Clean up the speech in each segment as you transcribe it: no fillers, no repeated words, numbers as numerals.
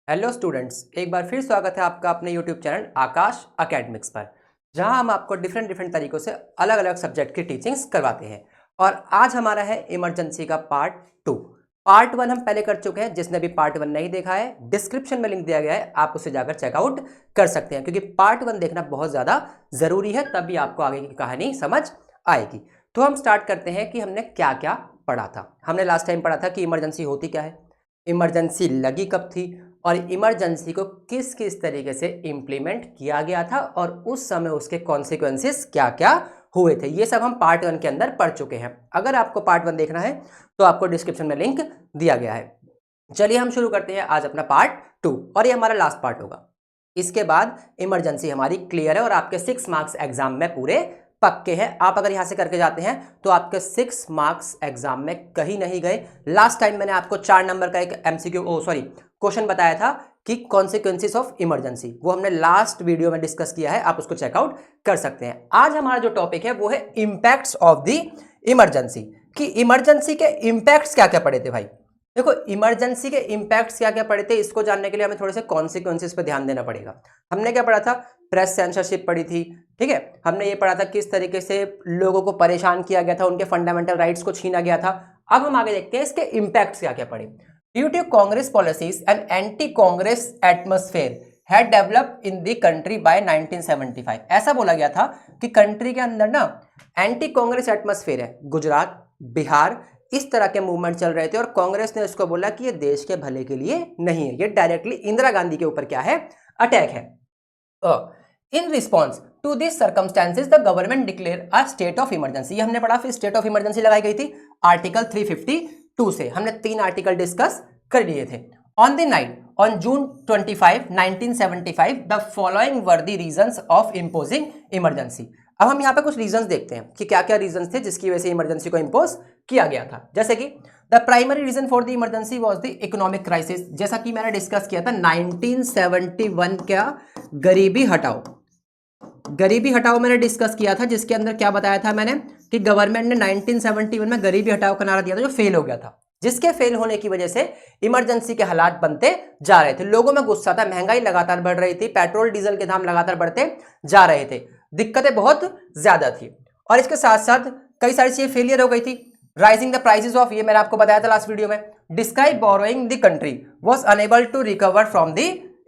Hello students, एक बार फिर स्वागत है आपका अपने यूट्यूब चैनल आकाश अकेडमिक्स पर, जहां हम आपको डिफरेंट तरीकों से अलग अलग सब्जेक्ट की टीचिंग्स करवाते हैं। और आज हमारा है इमरजेंसी का पार्ट 2। पार्ट 1 हम पहले कर चुके हैं। जिसने भी पार्ट 1 नहीं देखा है, डिस्क्रिप्शन में लिंक दिया गया है, आप उसे जाकर चेकआउट कर सकते हैं, क्योंकि पार्ट 1 देखना बहुत ज़्यादा ज़रूरी है, तभी आपको आगे की कहानी समझ आएगी। तो हम स्टार्ट करते हैं कि हमने क्या क्या पढ़ा था। हमने लास्ट टाइम पढ़ा था कि इमरजेंसी होती क्या है, इमरजेंसी लगी कब थी, और इमरजेंसी को किस किस तरीके से इम्प्लीमेंट किया गया था, और उस समय उसके कॉन्सिक्वेंसेस क्या क्या हुए थे। ये सब हम पार्ट 1 के अंदर पढ़ चुके हैं। अगर आपको पार्ट 1 देखना है तो आपको डिस्क्रिप्शन में लिंक दिया गया है। चलिए हम शुरू करते हैं आज अपना पार्ट 2, और ये हमारा लास्ट पार्ट होगा। इसके बाद इमरजेंसी हमारी क्लियर है और आपके 6 मार्क्स एग्जाम में पूरे पक्के हैं। आप अगर यहां से करके जाते हैं तो आपके 6 मार्क्स एग्जाम में कहीं नहीं गए। लास्ट टाइम मैंने आपको 4 नंबर का एक क्वेश्चन बताया था कि कॉन्सिक्वेंसेस ऑफ इमरजेंसी, वो हमने लास्ट वीडियो में डिस्कस किया है, आप उसको चेकआउट कर सकते हैं। आज हमारा जो टॉपिक है वो है इंपैक्ट्स ऑफ द इमरजेंसी, कि इमरजेंसी के इंपैक्ट्स क्या क्या पड़े थे। भाई देखो, इमरजेंसी के इंपैक्ट्स क्या क्या पड़े थे, इसको जानने के लिए हमें थोड़े से कॉन्सिक्वेंसेस पे ध्यान देना पड़ेगा। हमने क्या पढ़ा था, प्रेस सेंसरशिप पढ़ी थी, ठीक है। हमने ये पढ़ा था किस तरीके से लोगों को परेशान किया गया था, उनके फंडामेंटल राइट्स को छीना गया था। अब हम आगे देखते हैं इसके इंपैक्ट्स क्या क्या पड़े। Due to Congress policies and anti Congress atmosphere had developed in the country by 1975। ऐसा बोला गया था कि कंट्री के अंदर ना एंटी कांग्रेस एटमॉस्फेयर है, गुजरात, बिहार, इस तरह के मूवमेंट चल रहे थे, और कांग्रेस ने इसको बोला कि ये देश के भले के लिए नहीं है, ये डायरेक्टली इंदिरा गांधी के ऊपर क्या है, अटैक है। In response to this circumstances the government declare a state of emergency. हमने पढ़ा, फिर स्टेट ऑफ इमरजेंसी लगाई गई थी आर्टिकल 352 से। हमने 3 आर्टिकल डिस्कस कर लिए थे। On the night on June 25, 1975 the following were the reasons of imposing emergency. अब हम यहाँ पे कुछ रीजंस देखते हैं कि क्या क्या रीजंस थे जिसकी वजह से इमरजेंसी को इम्पोज किया गया था। जैसे कि the primary reason for the emergency was the economic crisis. जैसा कि मैंने डिस्कस किया था 1971 का गरीबी हटाओ, गरीबी हटाओ मैंने डिस्कस किया था, जिसके अंदर क्या बताया था मैंने कि गवर्नमेंट ने 1971 में गरीबी हटाओ का नारा दिया था, जो फेल हो गया था, जिसके फेल होने की वजह से इमरजेंसी के हालात बनते जा रहे थे। लोगों में गुस्सा था, महंगाई लगातार बढ़ रही थी, पेट्रोल डीजल के दाम लगातार बढ़ते जा रहे थे, दिक्कतें बहुत ज्यादा थी, और इसके साथ साथ कई सारी चीजें फेलियर हो गई थी। राइजिंग द प्राइसेस ऑफ, ये मैंने आपको बताया था लास्ट वीडियो में। Describe borrowing the country was unable to recover from the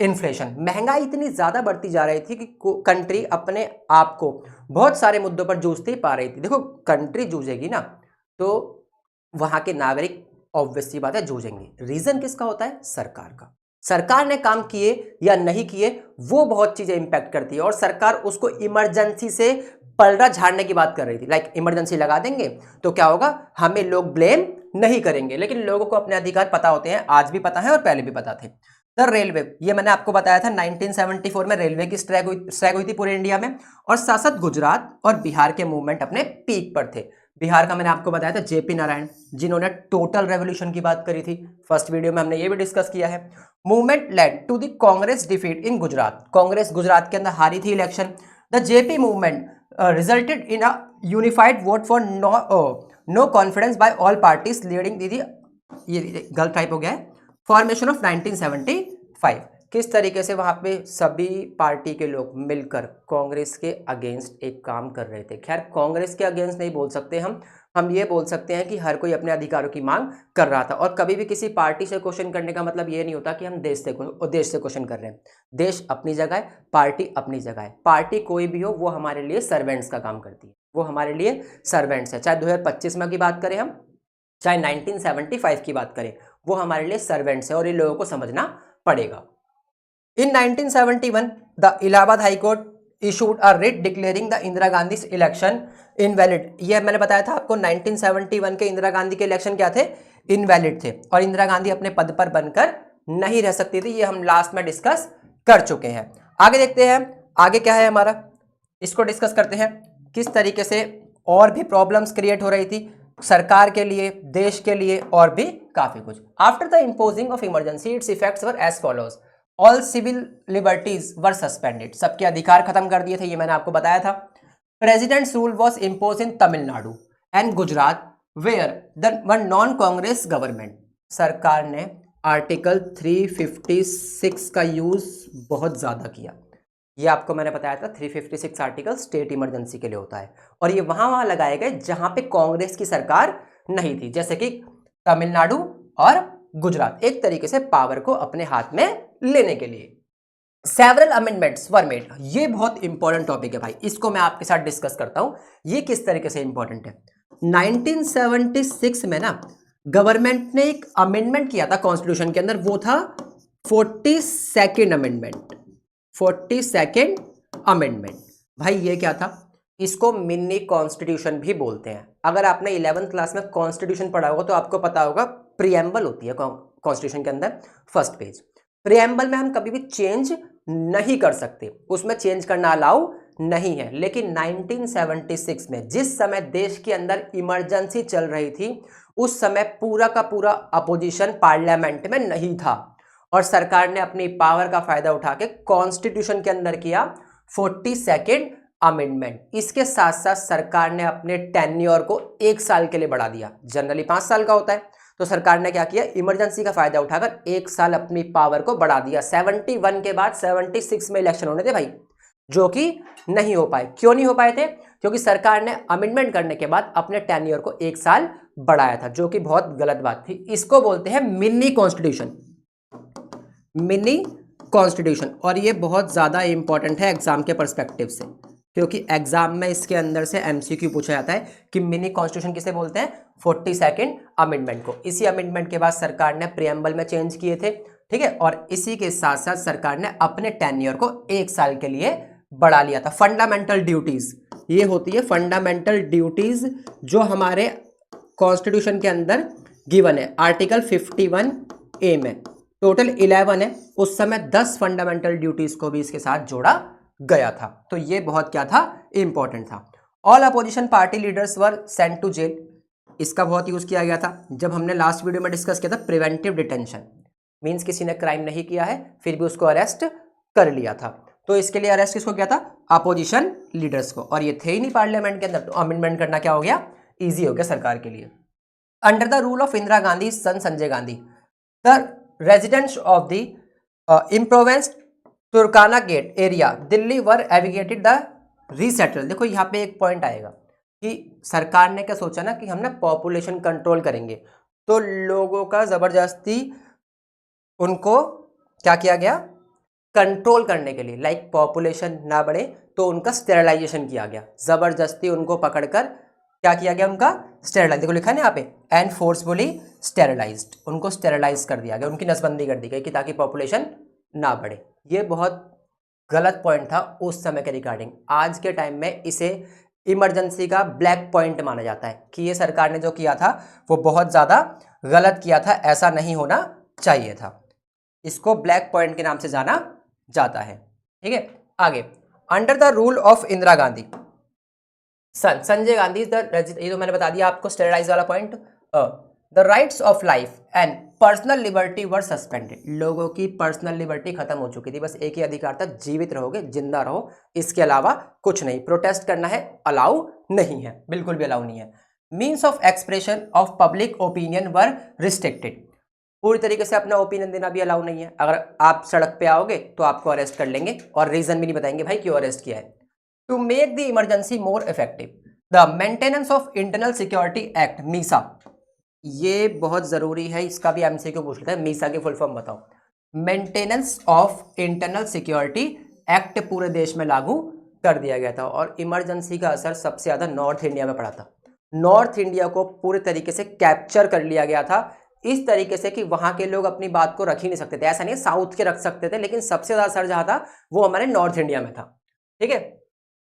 inflation. महंगाई इतनी ज्यादा बढ़ती जा रही थी कि कंट्री अपने आप को बहुत सारे मुद्दों पर जूझती पा रही थी। देखो, कंट्री जूझेगी ना तो वहां के नागरिक ऑब्वियसली बात है जूझेंगे। रीजन किसका होता है, सरकार का। सरकार ने काम किए या नहीं किए वो बहुत चीजें इंपैक्ट करती है, और सरकार उसको इमरजेंसी से पलड़ा झाड़ने की बात कर रही थी। लाइक इमरजेंसी लगा देंगे तो क्या होगा, हमें लोग ब्लेम नहीं करेंगे, लेकिन लोगों को अपने अधिकार पता होते हैं, आज भी पता है और पहले भी पता थे। द रेलवे, ये मैंने आपको बताया था 1974 में रेलवे की स्ट्राइक हुई थी पूरे इंडिया में, और साथ गुजरात और बिहार के मूवमेंट अपने पीक पर थे। बिहार का मैंने आपको बताया था जेपी नारायण, जिन्होंने टोटल रेवोल्यूशन की बात करी थी। फर्स्ट वीडियो में हमने ये भी डिस्कस किया है। Movement led to the Congress defeat in Gujarat, Congress Gujarat के अंदर हारी थी election. The JP movement resulted in a unified vote for no confidence by all parties leading दीदी, ये गलत टाइप हो गया है, फॉर्मेशन ऑफ 1975। किस तरीके से वहां पे सभी पार्टी के लोग मिलकर कांग्रेस के अगेंस्ट एक काम कर रहे थे। खैर, कांग्रेस के अगेंस्ट नहीं बोल सकते हम ये बोल सकते हैं कि हर कोई अपने अधिकारों की मांग कर रहा था। और कभी भी किसी पार्टी से क्वेश्चन करने का मतलब ये नहीं होता कि हम देश से क्वेश्चन कर रहे हैं। देश अपनी जगह है, पार्टी अपनी जगह है। पार्टी कोई भी हो, वो हमारे लिए सर्वेंट्स का काम करती है, वो हमारे लिए सर्वेंट्स है। चाहे 2025 में की बात करें हम, चाहे 1975 की बात करें, वो हमारे लिए सर्वेंट्स है, और ये लोगों को समझना पड़ेगा। इन 1971 the Allahabad high court issued a writ declaring the Indira Gandhi election invalid. ये मैंने बताया था आपको, 1971 के इंदिरा गांधी के इलेक्शन क्या थे, इनवैलिड थे, और इंदिरा गांधी अपने पद पर बनकर नहीं रह सकती थी। ये हम लास्ट में डिस्कस कर चुके हैं। आगे देखते हैं आगे क्या है हमारा, इसको डिस्कस करते हैं किस तरीके से और भी प्रॉब्लम्स क्रिएट हो रही थी सरकार के लिए, देश के लिए, और भी काफी कुछ। After the imposing of emergency its effects were as follows. All civil liberties were suspended, सबके अधिकार खत्म कर दिए थे, ये मैंने आपको बताया था। President's rule was impose in Tamil Nadu and Gujarat where the one non Congress government. सरकार ने आर्टिकल 356 का यूज बहुत ज्यादा किया। ये आपको मैंने बताया था 356 आर्टिकल स्टेट इमरजेंसी के लिए होता है और ये वहां लगाए गए जहां पे कांग्रेस की सरकार नहीं थी, जैसे कि तमिलनाडु और गुजरात, एक तरीके से पावर को अपने हाथ में लेने के लिए। सेवरल अमेंडमेंट्स वर मेड, ये बहुत इंपॉर्टेंट टॉपिक है भाई, इसको मैं आपके साथ डिस्कस करता हूं, ये किस तरीके से इंपॉर्टेंट है। 1976 में ना गवर्नमेंट ने एक अमेंडमेंट किया था कॉन्स्टिट्यूशन के अंदर, वो था 42nd अमेंडमेंट। 42nd अमेंडमेंट भाई ये क्या था, इसको मिनी कॉन्स्टिट्यूशन भी बोलते हैं। अगर आपने 11th क्लास में कॉन्स्टिट्यूशन पढ़ा होगा तो आपको पता होगा प्रियम्बल होती है कॉन्स्टिट्यूशन के अंदर, फर्स्ट पेज। प्रियम्बल में हम कभी भी चेंज नहीं कर सकते, उसमें चेंज करना अलाउ नहीं है। लेकिन 1976 में जिस समय देश के अंदर इमरजेंसी चल रही थी उस समय पूरा का पूरा अपोजिशन पार्लियामेंट में नहीं था और सरकार ने अपनी पावर का फायदा उठा के कॉन्स्टिट्यूशन के अंदर किया 42nd अमेंडमेंट। इसके साथ साथ सरकार ने अपने टेन्योर को 1 साल के लिए बढ़ा दिया, जनरली 5 साल का होता है, तो सरकार ने क्या किया, इमरजेंसी का फायदा उठाकर 1 साल अपनी पावर को बढ़ा दिया। 71 के बाद 76 में इलेक्शन होने थे भाई, जो कि नहीं हो पाए। क्यों नहीं हो पाए थे, क्योंकि सरकार ने अमेंडमेंट करने के बाद अपने टेन्योर को 1 साल बढ़ाया था, जो कि बहुत गलत बात थी। इसको बोलते हैं मिनी कॉन्स्टिट्यूशन, मिनी कॉन्स्टिट्यूशन। और ये बहुत ज़्यादा इंपॉर्टेंट है एग्जाम के पर्सपेक्टिव से, क्योंकि एग्जाम में इसके अंदर से एमसीक्यू पूछा जाता है कि मिनी कॉन्स्टिट्यूशन किसे बोलते हैं, 42nd अमेंडमेंट को। इसी अमेंडमेंट के बाद सरकार ने प्रियम्बल में चेंज किए थे, ठीक है, और इसी के साथ साथ सरकार ने अपने टेन्योर को 1 साल के लिए बढ़ा लिया था। फंडामेंटल ड्यूटीज, ये होती है फंडामेंटल ड्यूटीज जो हमारे कॉन्स्टिट्यूशन के अंदर गिवन है आर्टिकल 51A में, टोटल 11 है। उस समय 10 फंडामेंटल ड्यूटीज को भी इसके साथ जोड़ा गया था, तो ये बहुत क्या था, इंपॉर्टेंट था। All opposition party leaders were sent to jail, इसका बहुत यूज किया गया था। जब हमने लास्ट वीडियो में डिस्कस किया था प्रिवेंटिव डिटेंशन, मींस किसी ने क्राइम नहीं किया है फिर भी उसको अरेस्ट कर लिया था, तो इसके लिए अरेस्ट किसको किया था, अपोजिशन लीडर्स को, और ये थे ही नहीं पार्लियामेंट के अंदर, तो अमेंडमेंट करना क्या हो गया, इजी हो गया सरकार के लिए। Under the rule of Indira Gandhi son Sanjay Gandhi, the residents of the improvement Turkman gate area Delhi were evicted the resettle. देखो यहाँ पे एक पॉइंट आएगा कि सरकार ने क्या सोचा ना कि हम ना पॉपुलेशन कंट्रोल करेंगे, तो लोगों का जबरदस्ती उनको क्या किया गया, कंट्रोल करने के लिए, लाइक पॉपुलेशन ना बढ़े तो उनका स्टेरिलाइजेशन किया गया, जबरदस्ती उनको पकड़कर क्या किया गया, उनका स्टेरिलाइज, देखो लिखा है ना यहाँ पे, एंड फोर्सफुली स्टेरिलाइज्ड, उनको स्टेरिलाइज कर दिया गया, उनकी नसबंदी कर दी गई कि ताकि पॉपुलेशन ना बढ़े। ये बहुत गलत पॉइंट था उस समय के रिगार्डिंग। आज के टाइम में इसे इमरजेंसी का ब्लैक पॉइंट माना जाता है कि ये सरकार ने जो किया था वो बहुत ज़्यादा गलत किया था, ऐसा नहीं होना चाहिए था, इसको ब्लैक पॉइंट के नाम से जाना जाता है, ठीक है। आगे, under the rule of Indira Gandhi Sanjay Gandhi, ये तो मैंने बता दिया आपको स्टेरिलाइज वाला point. The rights of life and personal liberty were suspended, लोगों की पर्सनल लिबर्टी खत्म हो चुकी थी, बस एक ही अधिकार था, जीवित रहोगे, जिंदा रहो, इसके अलावा कुछ नहीं। प्रोटेस्ट करना है अलाउ नहीं है, बिल्कुल भी अलाउ नहीं है। Means of expression of public opinion were restricted, पूरी तरीके से अपना ओपिनियन देना भी अलाउ नहीं है। अगर आप सड़क पे आओगे तो आपको अरेस्ट कर लेंगे और रीजन भी नहीं बताएंगे भाई क्यों अरेस्ट किया है। To make the emergency more effective, the maintenance of internal security act MISA, ये बहुत जरूरी है, इसका भी एमसीक्यू पूछ लेता है, मीसा की फुल फॉर्म बताओ। Maintenance of internal security act पूरे देश में लागू कर दिया गया था और इमरजेंसी का असर सबसे ज्यादा नॉर्थ इंडिया में पड़ा था। नॉर्थ इंडिया को पूरे तरीके से कैप्चर कर लिया गया था, इस तरीके से कि वहां के लोग अपनी बात को रख ही नहीं सकते थे। ऐसा नहीं है साउथ के रख सकते थे, लेकिन सबसे ज्यादा असर जहां था वो हमारे नॉर्थ इंडिया में था, ठीक है।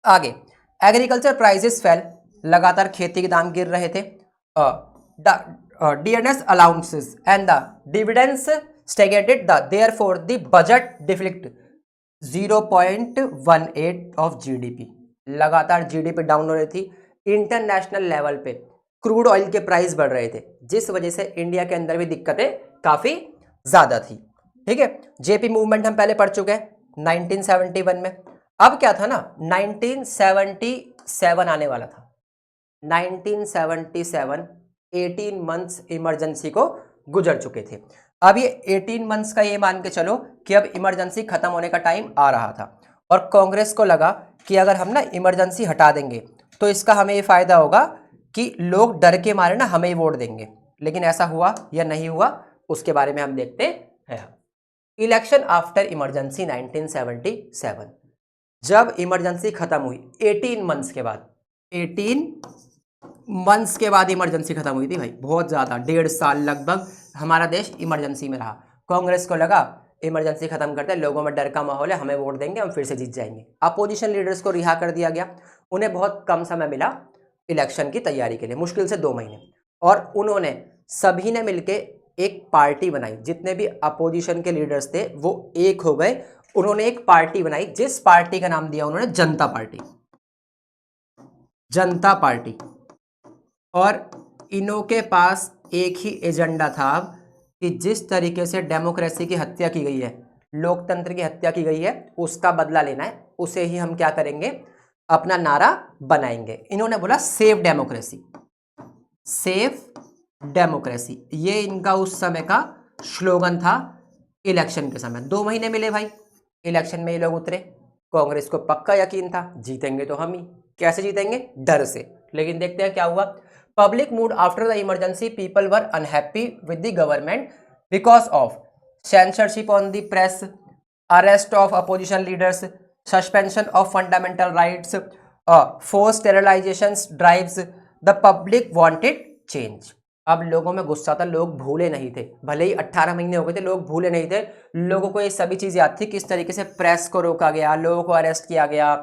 आगे, एग्रीकल्चर प्राइसेस फेल, लगातार खेती के दाम गिर रहे थे। DNS allowances and the dividends stagnated, therefore the budget deficit 0.18 of GDP, लगातार जीडीपी डाउन हो रही थी। इंटरनेशनल लेवल पे क्रूड ऑयल के प्राइस बढ़ रहे थे, जिस वजह से इंडिया के अंदर भी दिक्कतें काफी ज्यादा थी, ठीक है। जेपी मूवमेंट हम पहले पढ़ चुके हैं 1971 में। अब क्या था ना, 1977 आने वाला था, 1977 18 मंथ्स इमरजेंसी को गुजर चुके थे। अब ये 18 मंथ्स का ये मान के चलो कि अब इमरजेंसी खत्म होने का टाइम आ रहा था और कांग्रेस को लगा कि अगर हम ना इमरजेंसी हटा देंगे तो इसका हमें ये फायदा होगा कि लोग डर के मारे ना हमें ही वोट देंगे। लेकिन ऐसा हुआ या नहीं हुआ उसके बारे में हम देखते हैं। इलेक्शन आफ्टर इमरजेंसी 1977, जब इमरजेंसी खत्म हुई 18 मंथ्स के बाद, 18 मंथ्स के बाद इमरजेंसी खत्म हुई थी भाई, बहुत ज़्यादा 1.5 साल लगभग हमारा देश इमरजेंसी में रहा। कांग्रेस को लगा इमरजेंसी खत्म करते हैं, लोगों में डर का माहौल है, हमें वोट देंगे, हम फिर से जीत जाएंगे। अपोजिशन लीडर्स को रिहा कर दिया गया, उन्हें बहुत कम समय मिला इलेक्शन की तैयारी के लिए, मुश्किल से 2 महीने, और उन्होंने सभी ने मिलके एक पार्टी बनाई। जितने भी अपोजिशन के लीडर्स थे वो एक हो गए, उन्होंने एक पार्टी बनाई जिस पार्टी का नाम दिया उन्होंने जनता पार्टी, जनता पार्टी। और इनों के पास एक ही एजेंडा था कि जिस तरीके से डेमोक्रेसी की हत्या की गई है, लोकतंत्र की हत्या की गई है, उसका बदला लेना है, उसे ही हम क्या करेंगे, अपना नारा बनाएंगे। इन्होंने बोला सेव डेमोक्रेसी, सेव डेमोक्रेसी, ये इनका उस समय का स्लोगन था इलेक्शन के समय। 2 महीने मिले भाई, इलेक्शन में ये लोग उतरे। कांग्रेस को पक्का यकीन था जीतेंगे तो हम ही। कैसे जीतेंगे? डर से। लेकिन देखते हैं क्या हुआ। Public mood after the emergency, people were unhappy with the government because of censorship on the press, arrest of opposition leaders, suspension of fundamental rights, force sterilization drives, the public wanted change. अब लोगों में गुस्सा था, लोग भूले नहीं थे, भले ही 18 महीने हो गए थे, लोग भूले नहीं थे। लोगों को ये सभी चीज़ याद थी, किस तरीके से प्रेस को रोका गया, लोगों को अरेस्ट किया गया,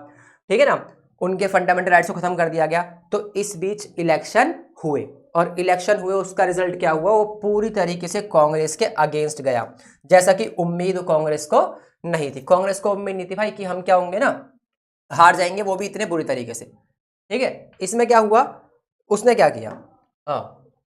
ठीक है ना, उनके फंडामेंटल राइट्स को खत्म कर दिया गया। तो इस बीच इलेक्शन हुए, और इलेक्शन हुए, उसका रिजल्ट क्या हुआ, वो पूरी तरीके से कांग्रेस के अगेंस्ट गया, जैसा कि उम्मीद कांग्रेस को नहीं थी। कांग्रेस को उम्मीद नहीं थी भाई कि हम क्या होंगे ना, हार जाएंगे, वो भी इतने बुरी तरीके से, ठीक है। इसमें क्या हुआ, उसने क्या किया,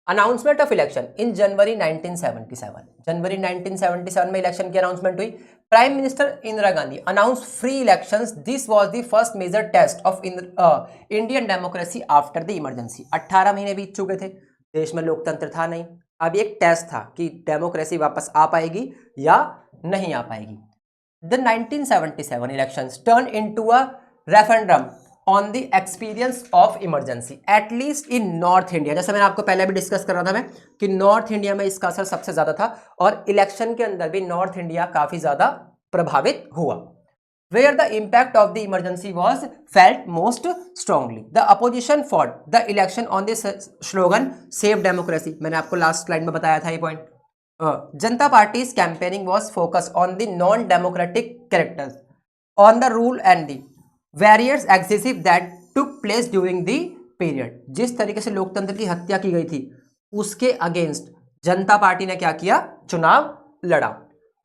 announcement of election in January 1977, जनवरी 1977 में इलेक्शन की अनाउंसमेंट हुई। Prime minister Indira Gandhi announce free elections, this was the first major test of Indian democracy after the emergency. 18 महीने बीत चुके थे, देश में लोकतंत्र था नहीं, अब एक टेस्ट था कि डेमोक्रेसी वापस आ पाएगी या नहीं आ पाएगी। The 1977 elections turn into a referendum on the experience of emergency at least in north India. जैसे मैंने आपको पहले भी डिस्कस कर रहा था मैं कि नॉर्थ इंडिया में इसका असर सबसे ज्यादा था, और इलेक्शन के अंदर भी नॉर्थ इंडिया काफी ज्यादा प्रभावित हुआ। Where the impact of the emergency was felt most strongly, the opposition fought the election on this slogan save democracy. मैंने आपको लास्ट स्लाइड में बताया था ये point. Janata parties campaigning was focus on the non democratic characters, on the rule and the various excessive that took place during the period. जिस तरीके से लोकतंत्र की हत्या की गई थी उसके अगेंस्ट जनता पार्टी ने क्या किया, चुनाव लड़ा,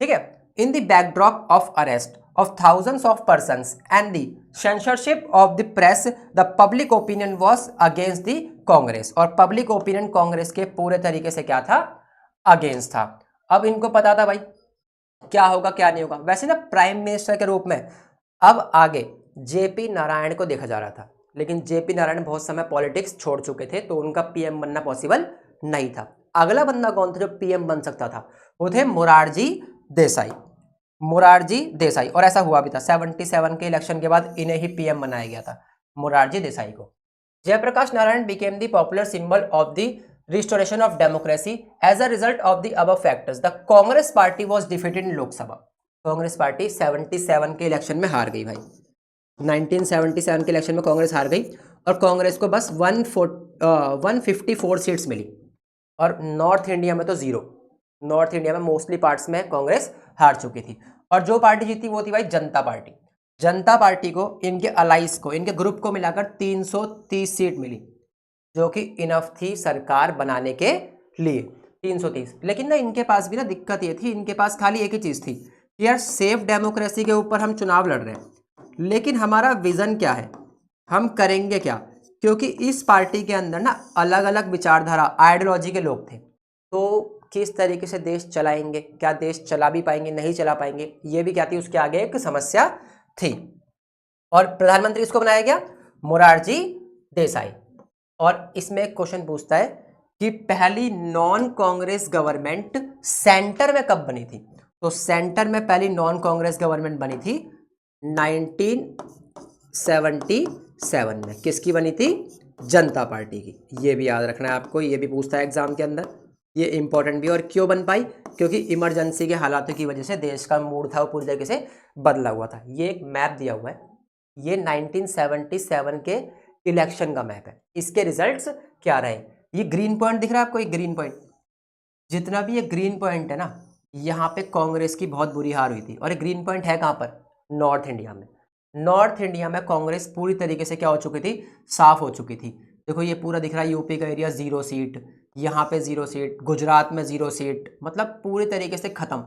ठीक है। In the backdrop of arrest of thousands of persons and the censorship of the press, the public opinion was against the Congress. और पब्लिक ओपिनियन कांग्रेस के पूरे तरीके से क्या था, अगेंस्ट था। अब इनको पता था भाई क्या होगा क्या नहीं होगा। वैसे ना प्राइम मिनिस्टर के रूप में अब आगे जेपी नारायण को देखा जा रहा था, लेकिन जेपी नारायण बहुत समय पॉलिटिक्स छोड़ चुके थे, तो उनका पीएम बनना पॉसिबल नहीं था। अगला बंदा कौन था जो पीएम बन सकता था, वो थे मोरारजी देसाई, मोरारजी देसाई। और ऐसा हुआ भी था, 77 के इलेक्शन के बाद इन्हें ही पीएम बनाया गया था, मोरारजी देसाई को। Jayaprakash Narayan became the popular symbol of the restoration of democracy as a result of the above factors. The Congress party was defeated in Lok Sabha. Congress party 77 के इलेक्शन में हार गई भाई, 1977 के इलेक्शन में कांग्रेस हार गई, और कांग्रेस को बस 154 सीट्स मिली, और नॉर्थ इंडिया में तो जीरो, नॉर्थ इंडिया में मोस्टली पार्ट्स में कांग्रेस हार चुकी थी। और जो पार्टी जीती वो थी भाई जनता पार्टी। जनता पार्टी को, इनके अलाइस को, इनके ग्रुप को मिलाकर 330 सीट मिली, जो कि इनफ थी सरकार बनाने के लिए, 330। लेकिन ना इनके पास भी ना दिक्कत ये थी, इनके पास खाली एक ही चीज़ थी कि यार सेफ डेमोक्रेसी के ऊपर हम चुनाव लड़ रहे हैं, लेकिन हमारा विजन क्या है, हम करेंगे क्या। क्योंकि इस पार्टी के अंदर ना अलग अलग विचारधारा, आइडियोलॉजी के लोग थे, तो किस तरीके से देश चलाएंगे, क्या देश चला भी पाएंगे, नहीं चला पाएंगे, ये भी क्या थी, उसके आगे एक समस्या थी। और प्रधानमंत्री इसको बनाया गया मोरारजी देसाई। और इसमें एक क्वेश्चन पूछता है कि पहली नॉन कांग्रेस गवर्नमेंट सेंटर में कब बनी थी। तो सेंटर में पहली नॉन कांग्रेस गवर्नमेंट बनी थी 1977 में। किसकी बनी थी? जनता पार्टी की। ये भी याद रखना है आपको, ये भी पूछता है एग्जाम के अंदर, ये इंपॉर्टेंट भी। और क्यों बन पाई? क्योंकि इमरजेंसी के हालातों की वजह से देश का मूड था वो पूरी तरीके से बदला हुआ था। ये एक मैप दिया हुआ है, ये 1977 के इलेक्शन का मैप है। इसके रिजल्ट्स क्या रहे? ये ग्रीन पॉइंट दिख रहा है आपको, ये ग्रीन पॉइंट, जितना भी ये ग्रीन पॉइंट है ना, यहाँ पे कांग्रेस की बहुत बुरी हार हुई थी। और ये ग्रीन पॉइंट है कहाँ पर? नॉर्थ इंडिया में। नॉर्थ इंडिया में कांग्रेस पूरी तरीके से क्या हो चुकी थी? साफ हो चुकी थी। देखो ये पूरा दिख रहा है, यूपी का एरिया 0 सीट, यहाँ पे 0 सीट, गुजरात में 0 सीट, मतलब पूरी तरीके से खत्म,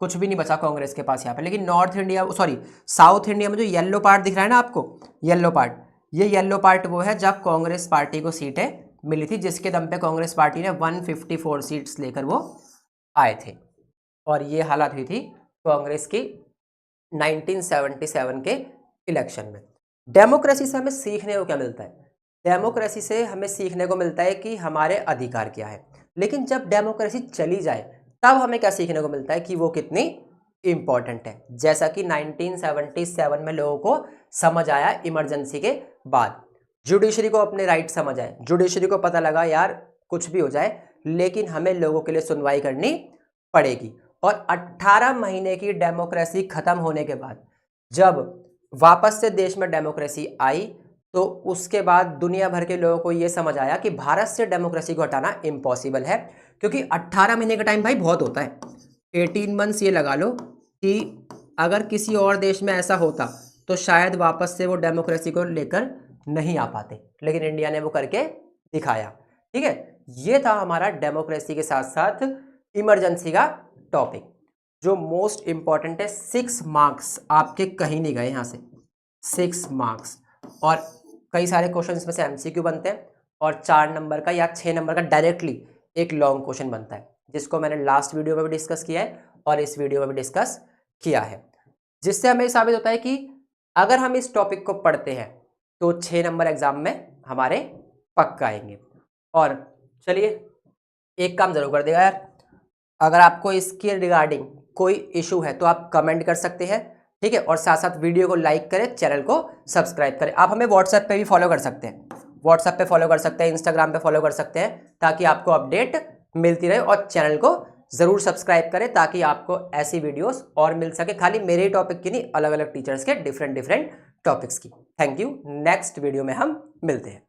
कुछ भी नहीं बचा कांग्रेस के पास यहाँ पे। लेकिन north India, sorry south India में जो येलो पार्ट दिख रहा है ना आपको, येलो पार्ट, ये येलो पार्ट वो है जब कांग्रेस पार्टी को सीटें मिली थी, जिसके दम पे कांग्रेस पार्टी ने 154 सीट्स लेकर वो आए थे। और ये हालत हुई थी कांग्रेस की 1977 के इलेक्शन में। डेमोक्रेसी से हमें सीखने को क्या मिलता है? डेमोक्रेसी से हमें सीखने को मिलता है कि हमारे अधिकार क्या है। लेकिन जब डेमोक्रेसी चली जाए तब हमें क्या सीखने को मिलता है कि वो कितनी इंपॉर्टेंट है। जैसा कि 1977 में लोगों को समझ आया इमरजेंसी के बाद, जुडिशरी को अपने राइट समझ आए, जुडिशरी को पता लगा यार कुछ भी हो जाए लेकिन हमें लोगों के लिए सुनवाई करनी पड़ेगी। और 18 महीने की डेमोक्रेसी खत्म होने के बाद जब वापस से देश में डेमोक्रेसी आई तो उसके बाद दुनिया भर के लोगों को यह समझ आया कि भारत से डेमोक्रेसी को हटाना इम्पॉसिबल है, क्योंकि 18 महीने का टाइम भाई बहुत होता है। 18 मंथ्स ये लगा लो कि अगर किसी और देश में ऐसा होता तो शायद वापस से वो डेमोक्रेसी को लेकर नहीं आ पाते, लेकिन इंडिया ने वो करके दिखाया। ठीक है, ये था हमारा डेमोक्रेसी के साथ साथ इमरजेंसी का टॉपिक, जो मोस्ट इंपॉर्टेंट है। 6 मार्क्स आपके कहीं नहीं गए यहाँ से, 6 मार्क्स। और कई सारे क्वेश्चन में से एमसीक्यू बनते हैं और 4 नंबर का या 6 नंबर का डायरेक्टली एक लॉन्ग क्वेश्चन बनता है, जिसको मैंने लास्ट वीडियो में भी डिस्कस किया है और इस वीडियो में भी डिस्कस किया है, जिससे हमें साबित होता है कि अगर हम इस टॉपिक को पढ़ते हैं तो 6 नंबर एग्जाम में हमारे पक्का आएंगे। और चलिए एक काम जरूर कर देगा यार, अगर आपको इसके रिगार्डिंग कोई इशू है तो आप कमेंट कर सकते हैं, ठीक है। और साथ साथ वीडियो को लाइक करें, चैनल को सब्सक्राइब करें। आप हमें व्हाट्सएप पे भी फॉलो कर सकते हैं, व्हाट्सएप पे फॉलो कर सकते हैं, इंस्टाग्राम पे फॉलो कर सकते हैं, ताकि आपको अपडेट मिलती रहे। और चैनल को ज़रूर सब्सक्राइब करें ताकि आपको ऐसी वीडियोस और मिल सके, खाली मेरे ही टॉपिक की नहीं, अलग अलग टीचर्स के डिफरेंट टॉपिक्स की। Thank you. नेक्स्ट वीडियो में हम मिलते हैं।